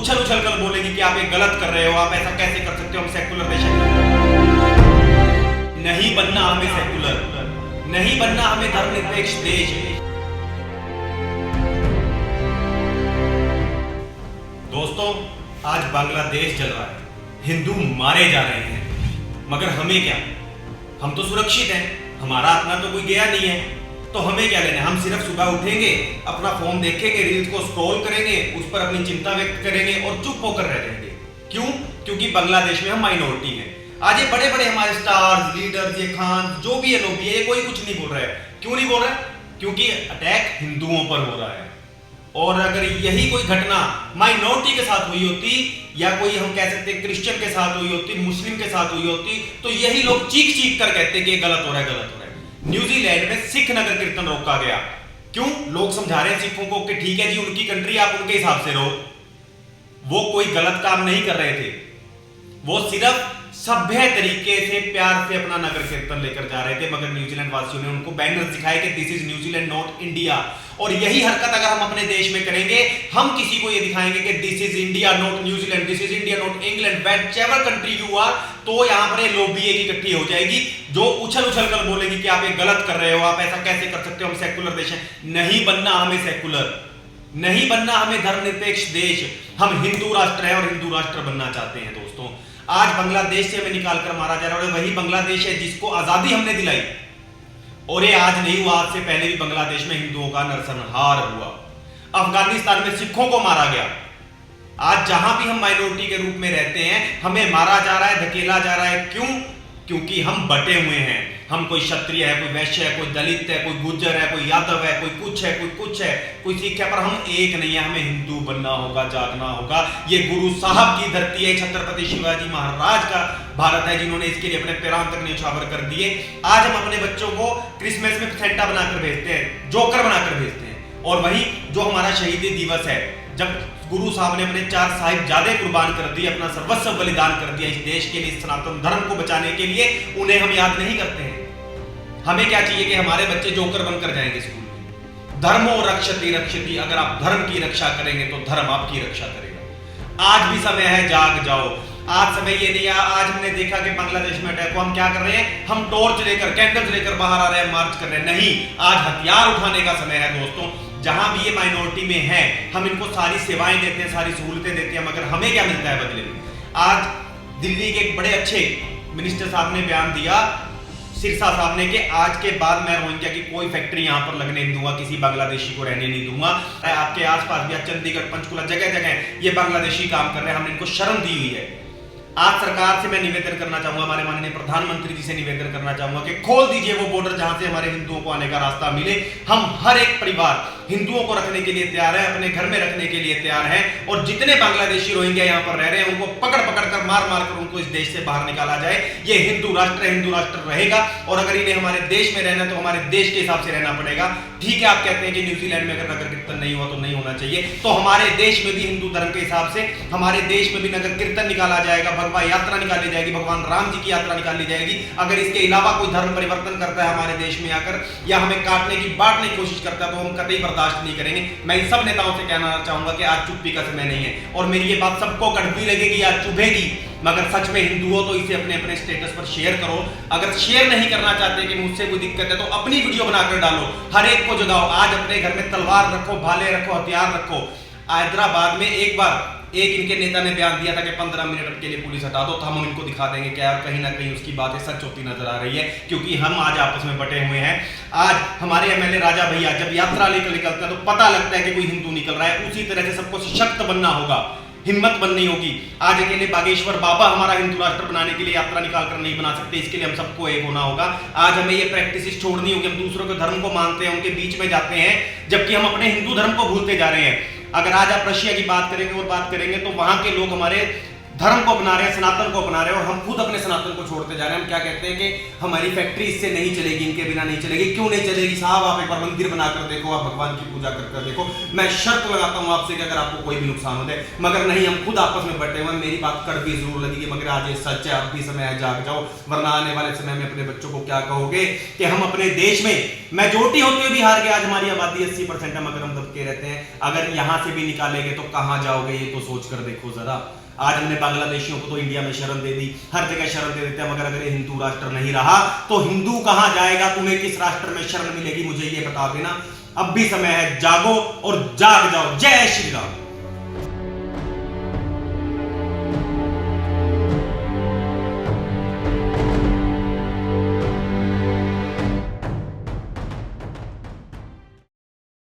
उछल उछल कर बोलेगी कि आप ये गलत कर रहे हो, आप ऐसा कैसे कर सकते हो, हम सेकुलर देश है। नहीं बनना हमें सेकुलर, नहीं बनना हमें धर्मनिरपेक्ष देश। दोस्तों, आज बांग्लादेश जल रहा है, हिंदू मारे जा रहे हैं, मगर हमें क्या, हम तो सुरक्षित हैं, हमारा अपना तो कोई गया नहीं है, तो हमें क्या लेना। हम सिर्फ सुबह उठेंगे, अपना फोन देखेंगे, रील्स को स्क्रॉल करेंगे, उस पर अपनी चिंता व्यक्त करेंगे और चुप होकर रह जाएंगे। क्यों? क्योंकि बांग्लादेश में हम माइनॉरिटी हैं। आज ये बड़े बड़े हमारे स्टार्स, लीडर्स, ये खान, जो भी ये लोग, ये कोई कुछ नहीं बोल रहा है। क्यों नहीं बोल रहा है? क्योंकि अटैक हिंदुओं पर हो रहा है। और अगर यही कोई घटना माइनॉरिटी के साथ हुई होती, या कोई हम कह सकते हैं क्रिश्चियन के साथ हुई होती, मुस्लिम के साथ हुई होती, तो यही लोग चीख चीख कर कहते कि गलत हो रहा है, गलत हो रहा है। न्यूजीलैंड में सिख नगर कीर्तन रोका गया। क्यों? लोग समझा रहे हैं सिखों को कि ठीक है जी, उनकी कंट्री, आप उनके हिसाब से रहो। वो कोई गलत काम नहीं कर रहे थे, वो सिर्फ सभ्य तरीके से प्यार से अपना नगर कीर्तन लेकर जा रहे थे। मगर न्यूजीलैंड वासियों ने उनको बैनर्स दिखाए कि this is New Zealand not India. और यही हरकत अगर हम अपने देश में करेंगे, हम किसी को ये दिखाएंगे कि this is India not New Zealand, this is India not England, whichever country you are, तो यहां पर ये लॉबी एक इकट्ठी हो जाएगी जो उछल उछल कर बोलेगी कि आप ये गलत कर रहे हो, आप ऐसा कैसे कर सकते हो, हम सेकुलर देश है। नहीं बनना हमें सेकुलर, नहीं बनना हमें धर्मनिरपेक्ष देश। हम हिंदू राष्ट्र है और हिंदू राष्ट्र बनना चाहते हैं। दोस्तों, आज बांग्लादेश से हमें निकाल कर मारा जा रहा है, और वही बांग्लादेश है जिसको आजादी हमने दिलाई। और ये आज नहीं हुआ, आज से पहले भी बांग्लादेश में हिंदुओं का नरसंहार हुआ। अफगानिस्तान में सिखों को मारा गया। आज जहां भी हम माइनॉरिटी के रूप में रहते हैं, हमें मारा जा रहा है, धकेला जा रहा है। क्यों? क्योंकि हम बटे हुए हैं। हम कोई क्षत्रिय है, कोई वैश्य है, कोई दलित है, कोई गुज्जर है, कोई यादव है, कोई कुछ है, कोई कुछ है, कोई सिख है, पर हम एक नहीं है। हमें हिंदू बनना होगा, जागना होगा। ये गुरु साहब की धरती है, छत्रपति शिवाजी महाराज का भारत है, जिन्होंने इसके लिए अपने पैरां तक न्यौछावर कर दिए। आज हम अपने बच्चों को क्रिसमस में सेंटा बनाकर भेजते हैं, जोकर बनाकर भेजते हैं। और वही जो हमारा शहीदी दिवस है, जब गुरु साहब ने अपने 4 साहिबजादे कुर्बान कर दिए, अपना सर्वस्व बलिदान कर दिया इस देश के लिए, इस सनातन धर्म को बचाने के लिए, उन्हें हम याद नहीं करते हैं। हमें क्या चाहिए कि हमारे बच्चे जोकर बनकर जाएंगे स्कूल में। धर्मो रक्षति रक्षति, अगर आप धर्म की रक्षा करेंगे तो धर्म आपकी रक्षा करेगा। आज भी समय है, जाग जाओ। आज समय ये नहीं है। आज हमने देखा कि बांग्लादेश में अटैक को हम क्या कर रहे हैं, हम टॉर्च लेकर, कैंडल्स लेकर बाहर आ रहे हैं, मार्च कर रहे हैं। नहीं, आज हथियार उठाने का समय है। दोस्तों, जहां भी ये माइनॉरिटी में है, हम इनको सारी सेवाएं देते हैं, सारी सहूलतें देते हैं, मगर हमें क्या मिलता है बदले में? आज दिल्ली के एक बड़े अच्छे मिनिस्टर साहब ने बयान दिया, सिरसा साहब ने, कि आज के बाद मैं रोहिंग्या की कोई फैक्ट्री यहां पर लगने नहीं दूंगा, किसी बांग्लादेशी को रहने नहीं दूंगा। आपके आसपास भी, चंडीगढ़, पंचकुला, जगह जगह ये बांग्लादेशी काम कर रहे हैं। हमने इनको शर्म दी हुई है। आज सरकार से मैं निवेदन करना चाहूंगा, हमारे माननीय प्रधानमंत्री जी से निवेदन करना चाहूंगा कि खोल दीजिए वो बॉर्डर जहां से हमारे हिंदुओं को आने का रास्ता मिले। हम हर एक परिवार हिंदुओं को रखने के लिए तैयार है, अपने घर में रखने के लिए तैयार है। और जितने बांग्लादेशी रोहिंग्या यहाँ पर रह रहे हैं, उनको पकड़ पकड़ कर, मार मार कर उनको इस देश से बाहर निकाला जाए। ये हिंदू राष्ट्र है, हिंदू राष्ट्र रहेगा। और अगर इन्हें हमारे देश में रहना है तो हमारे देश के हिसाब से रहना पड़ेगा। ठीक है, आप कहते हैं कि न्यूजीलैंड में अगर नगर कीर्तन नहीं हुआ तो नहीं होना चाहिए, तो हमारे देश में भी हिंदू धर्म के हिसाब से हमारे देश में भी नगर कीर्तन निकाला जाएगा, भगवा यात्रा निकाली जाएगी, भगवान राम जी की यात्रा निकाली जाएगी। अगर इसके अलावा कोई धर्म परिवर्तन करता है हमारे देश में आकर, या हमें काटने की, बांटने की कोशिश करता है, तो हम कतई बर्दाश्त नहीं करेंगे। मैं इन सब नेताओं से कहना चाहूंगा कि आज चुप्पी का समय नहीं है। और मेरी ये बात सबको कड़वी लगेगी या चुभेगी, मगर सच में हिंदू हो तो इसे अपने अपने स्टेटस पर शेयर करो। अगर शेयर नहीं करना चाहते कि मुझसे कोई दिक्कत है, तो अपनी वीडियो बनाकर डालो, हर एक को जगाओ। आज अपने घर में तलवार रखो, भाले रखो, हथियार रखो। हैदराबाद में एक बार एक इनके नेता ने बयान दिया था कि 15 मिनट के लिए पुलिस हटा दो, तो हम इनको दिखा देंगे क्या कहीं ना कहीं उसकी बातें सच होती नजर आ रही है। क्योंकि हम आज आपस में बटे हुए हैं। आज हमारे एमएलए राजा भैया जब यात्रा लेकर निकलते हैं तो पता लगता है कि कोई हिंदू निकल रहा है। उसी तरह से सबको सशक्त बनना होगा, हिम्मत बननी होगी। आज अकेले बागेश्वर बाबा हमारा हिंदू राष्ट्र बनाने के लिए यात्रा निकाल कर नहीं बना सकते, इसके लिए हम सबको एक होना होगा। आज हमें ये प्रैक्टिस छोड़नी होगी। हम दूसरों के धर्म को मानते हैं, उनके बीच में जाते हैं, जबकि हम अपने हिंदू धर्म को भूलते जा रहे हैं। अगर आज आप रशिया की बात करेंगे और बात करेंगे तो वहां के लोग हमारे धर्म को अपना रहे हैं, सनातन को अपना रहे हैं, और हम खुद अपने सनातन को छोड़ते जा रहे हैं। हम क्या कहते हैं कि हमारी फैक्ट्री इससे नहीं चलेगी, इनके बिना नहीं चलेगी। क्यों नहीं चलेगी साहब? आप एक बार मंदिर बनाकर देखो, आप भगवान की पूजा कर देखो। मैं शर्त लगाता हूं आपसे कि अगर आपको कोई भी नुकसान हो जाए, मगर नहीं, हम खुद आपस में बटे हुए। मेरी बात कड़वी जरूर लगेगी, मगर आज ये सच है। अब भी समय है, जाग जाओ, वरना आने वाले समय में अपने बच्चों को क्या कहोगे कि हम अपने देश में मेजोरिटी होते हुए बिहार के आज हमारी आबादी 80% है, मगर हम दबके रहते हैं। अगर यहां से भी निकालेंगे तो कहां जाओगे, ये तो सोच कर देखो जरा। आज हमने बांग्लादेशियों को तो इंडिया में शरण दे दी, हर जगह शरण दे देते हैं, मगर अगर ये हिंदू राष्ट्र नहीं रहा तो हिंदू कहां जाएगा? तुम्हें किस राष्ट्र में शरण मिलेगी, मुझे ये बता देना। अब भी समय है, जागो और जाग जाओ। जय श्री राम।